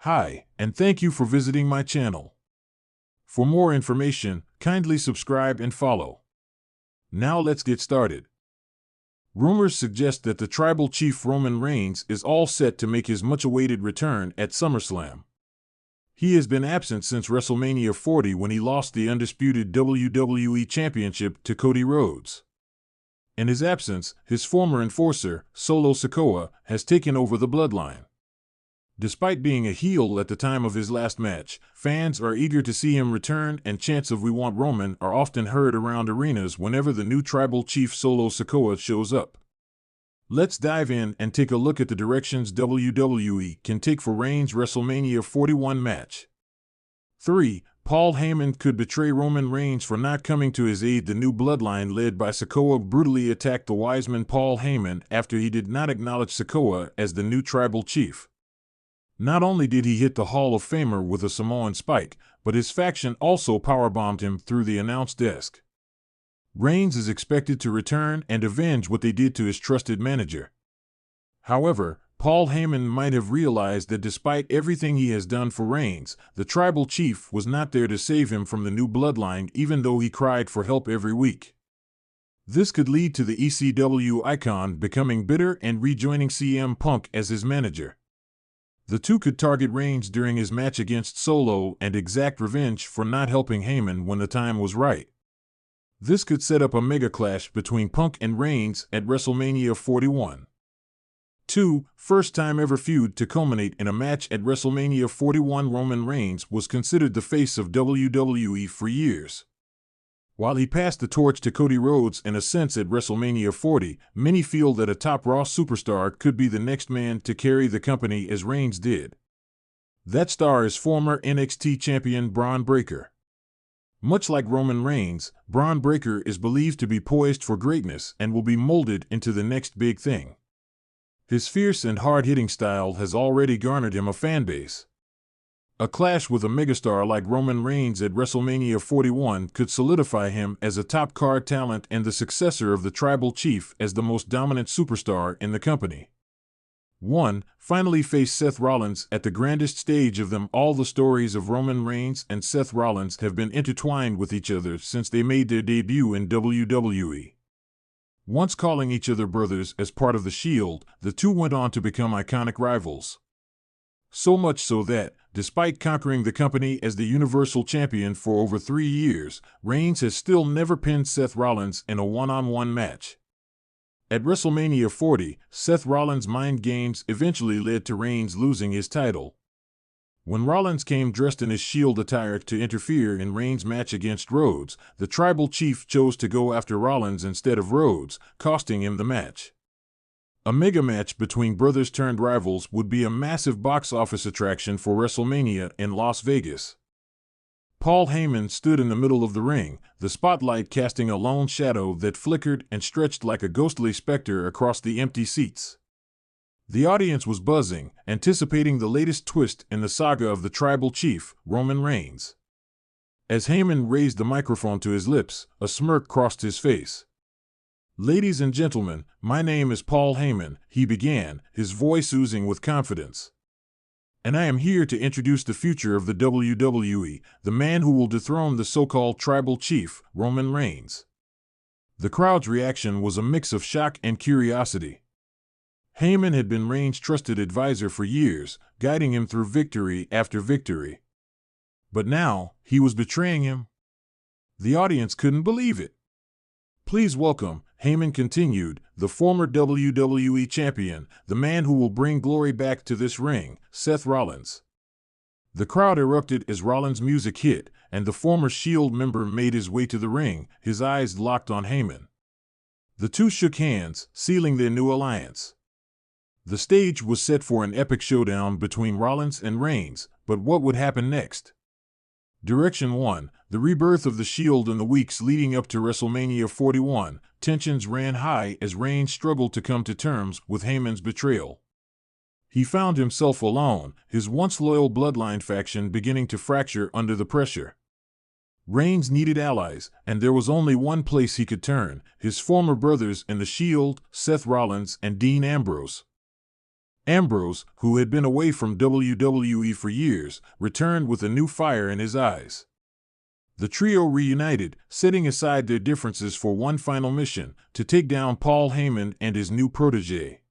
Hi, and thank you for visiting my channel. For more information, kindly subscribe and follow. Now let's get started. Rumors suggest that the tribal chief Roman Reigns is all set to make his much-awaited return at SummerSlam. He has been absent since WrestleMania 40 when he lost the undisputed WWE Championship to Cody Rhodes. In his absence, his former enforcer, Solo Sikoa, has taken over the bloodline. Despite being a heel at the time of his last match, fans are eager to see him return, and chants of "We want Roman" are often heard around arenas whenever the new tribal chief Solo Sikoa shows up. Let's dive in and take a look at the directions WWE can take for Reigns' WrestleMania 41 match. 3. Paul Heyman could betray Roman Reigns for not coming to his aid. The new bloodline led by Sikoa brutally attacked the wise man Paul Heyman after he did not acknowledge Sikoa as the new tribal chief. Not only did he hit the Hall of Famer with a Samoan spike, but his faction also powerbombed him through the announce desk. Reigns is expected to return and avenge what they did to his trusted manager. However, Paul Heyman might have realized that despite everything he has done for Reigns, the tribal chief was not there to save him from the new bloodline, even though he cried for help every week. This could lead to the ECW icon becoming bitter and rejoining CM Punk as his manager. The two could target Reigns during his match against Solo and exact revenge for not helping Heyman when the time was right. This could set up a mega clash between Punk and Reigns at WrestleMania 41. 2. First time ever feud to culminate in a match at WrestleMania 41. Roman Reigns was considered the face of WWE for years. While he passed the torch to Cody Rhodes in a sense at WrestleMania 40, many feel that a top Raw superstar could be the next man to carry the company as Reigns did. That star is former NXT champion Bron Breakker. Much like Roman Reigns, Bron Breakker is believed to be poised for greatness and will be molded into the next big thing. His fierce and hard-hitting style has already garnered him a fanbase. A clash with a megastar like Roman Reigns at WrestleMania 41 could solidify him as a top card talent and the successor of the tribal chief as the most dominant superstar in the company. 1. Finally face Seth Rollins at the grandest stage of them all. The stories of Roman Reigns and Seth Rollins have been intertwined with each other since they made their debut in WWE. Once calling each other brothers as part of the Shield, the two went on to become iconic rivals. So much so that, despite conquering the company as the Universal Champion for over 3 years, Reigns has still never pinned Seth Rollins in a one-on-one match. At WrestleMania 40, Seth Rollins' mind games eventually led to Reigns losing his title. When Rollins came dressed in his Shield attire to interfere in Reigns' match against Rhodes, the tribal chief chose to go after Rollins instead of Rhodes, costing him the match. A mega match between brothers-turned-rivals would be a massive box office attraction for WrestleMania in Las Vegas. Paul Heyman stood in the middle of the ring, the spotlight casting a lone shadow that flickered and stretched like a ghostly specter across the empty seats. The audience was buzzing, anticipating the latest twist in the saga of the tribal chief, Roman Reigns. As Heyman raised the microphone to his lips, a smirk crossed his face. "Ladies and gentlemen, my name is Paul Heyman," he began, his voice oozing with confidence. "And I am here to introduce the future of the WWE, the man who will dethrone the so-called tribal chief, Roman Reigns." The crowd's reaction was a mix of shock and curiosity. Heyman had been Reigns' trusted advisor for years, guiding him through victory after victory. But now, he was betraying him? The audience couldn't believe it. "Please welcome," Heyman continued, "the former WWE champion, the man who will bring glory back to this ring, Seth Rollins." The crowd erupted as Rollins' music hit, and the former Shield member made his way to the ring, his eyes locked on Heyman. The two shook hands, sealing their new alliance. The stage was set for an epic showdown between Rollins and Reigns, but what would happen next? Direction 1. The rebirth of the Shield. In the weeks leading up to WrestleMania 41, tensions ran high as Reigns struggled to come to terms with Heyman's betrayal. He found himself alone, his once loyal bloodline faction beginning to fracture under the pressure. Reigns needed allies, and there was only one place he could turn: his former brothers in the Shield, Seth Rollins and Dean Ambrose. Ambrose, who had been away from WWE for years, returned with a new fire in his eyes. The trio reunited, setting aside their differences for one final mission, to take down Paul Heyman and his new protege.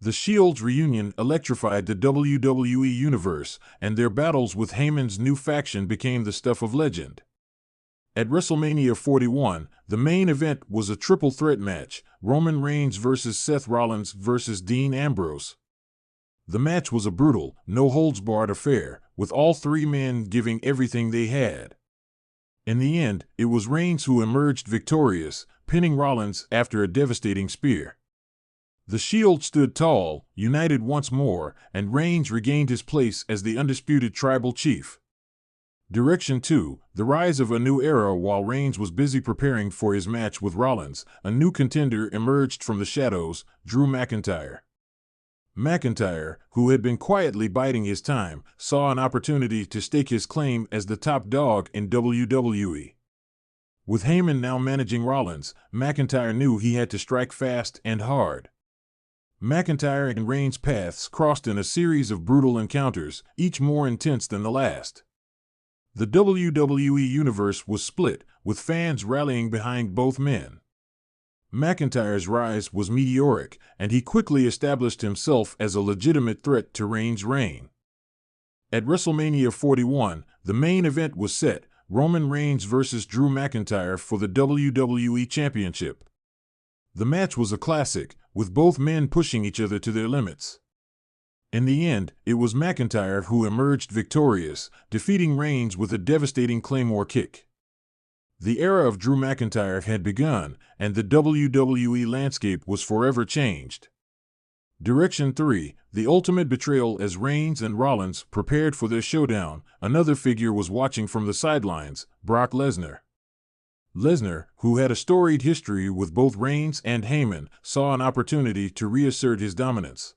The Shield's reunion electrified the WWE Universe, and their battles with Heyman's new faction became the stuff of legend. At WrestleMania 41, the main event was a triple threat match, Roman Reigns vs. Seth Rollins vs. Dean Ambrose. The match was a brutal, no-holds-barred affair, with all three men giving everything they had. In the end, it was Reigns who emerged victorious, pinning Rollins after a devastating spear. The Shield stood tall, united once more, and Reigns regained his place as the undisputed tribal chief. Direction 2, the rise of a new era. While Reigns was busy preparing for his match with Rollins, a new contender emerged from the shadows, Drew McIntyre. McIntyre, who had been quietly biding his time, saw an opportunity to stake his claim as the top dog in WWE. With Heyman now managing Rollins, McIntyre knew he had to strike fast and hard. McIntyre and Reigns' paths crossed in a series of brutal encounters, each more intense than the last. The WWE Universe was split, with fans rallying behind both men. McIntyre's rise was meteoric, and he quickly established himself as a legitimate threat to Reigns' reign. At WrestleMania 41, the main event was set, Roman Reigns vs. Drew McIntyre for the WWE Championship. The match was a classic, with both men pushing each other to their limits. In the end, it was McIntyre who emerged victorious, defeating Reigns with a devastating Claymore kick. The era of Drew McIntyre had begun, and the WWE landscape was forever changed. Direction 3, the ultimate betrayal. As Reigns and Rollins prepared for their showdown, another figure was watching from the sidelines, Brock Lesnar. Lesnar, who had a storied history with both Reigns and Heyman, saw an opportunity to reassert his dominance.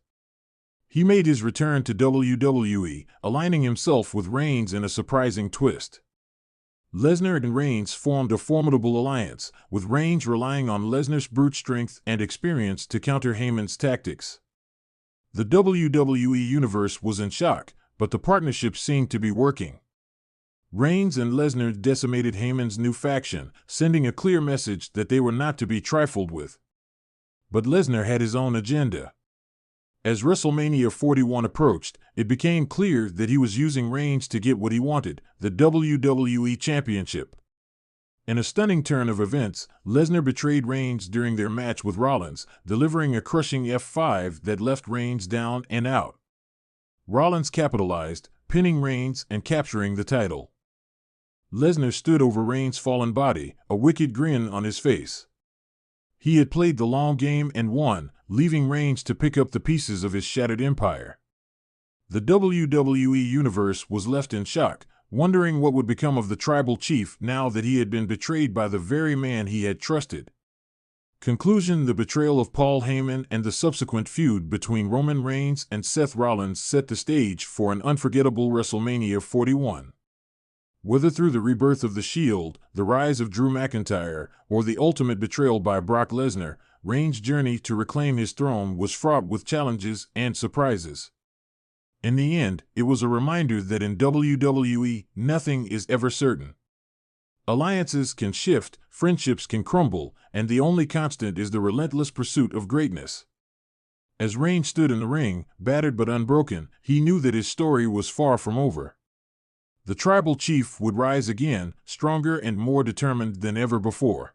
He made his return to WWE, aligning himself with Reigns in a surprising twist. Lesnar and Reigns formed a formidable alliance, with Reigns relying on Lesnar's brute strength and experience to counter Heyman's tactics. The WWE Universe was in shock, but the partnership seemed to be working. Reigns and Lesnar decimated Heyman's new faction, sending a clear message that they were not to be trifled with. But Lesnar had his own agenda. As WrestleMania 41 approached, it became clear that he was using Reigns to get what he wanted, the WWE Championship. In a stunning turn of events, Lesnar betrayed Reigns during their match with Rollins, delivering a crushing F5 that left Reigns down and out. Rollins capitalized, pinning Reigns and capturing the title. Lesnar stood over Reigns' fallen body, a wicked grin on his face. He had played the long game and won, leaving Reigns to pick up the pieces of his shattered empire. The WWE Universe was left in shock, wondering what would become of the tribal chief now that he had been betrayed by the very man he had trusted. Conclusion: the betrayal of Paul Heyman and the subsequent feud between Roman Reigns and Seth Rollins set the stage for an unforgettable WrestleMania 41. Whether through the rebirth of the Shield, the rise of Drew McIntyre, or the ultimate betrayal by Brock Lesnar, Reigns' journey to reclaim his throne was fraught with challenges and surprises. In the end, it was a reminder that in WWE, nothing is ever certain. Alliances can shift, friendships can crumble, and the only constant is the relentless pursuit of greatness. As Reigns stood in the ring, battered but unbroken, he knew that his story was far from over. The tribal chief would rise again, stronger and more determined than ever before.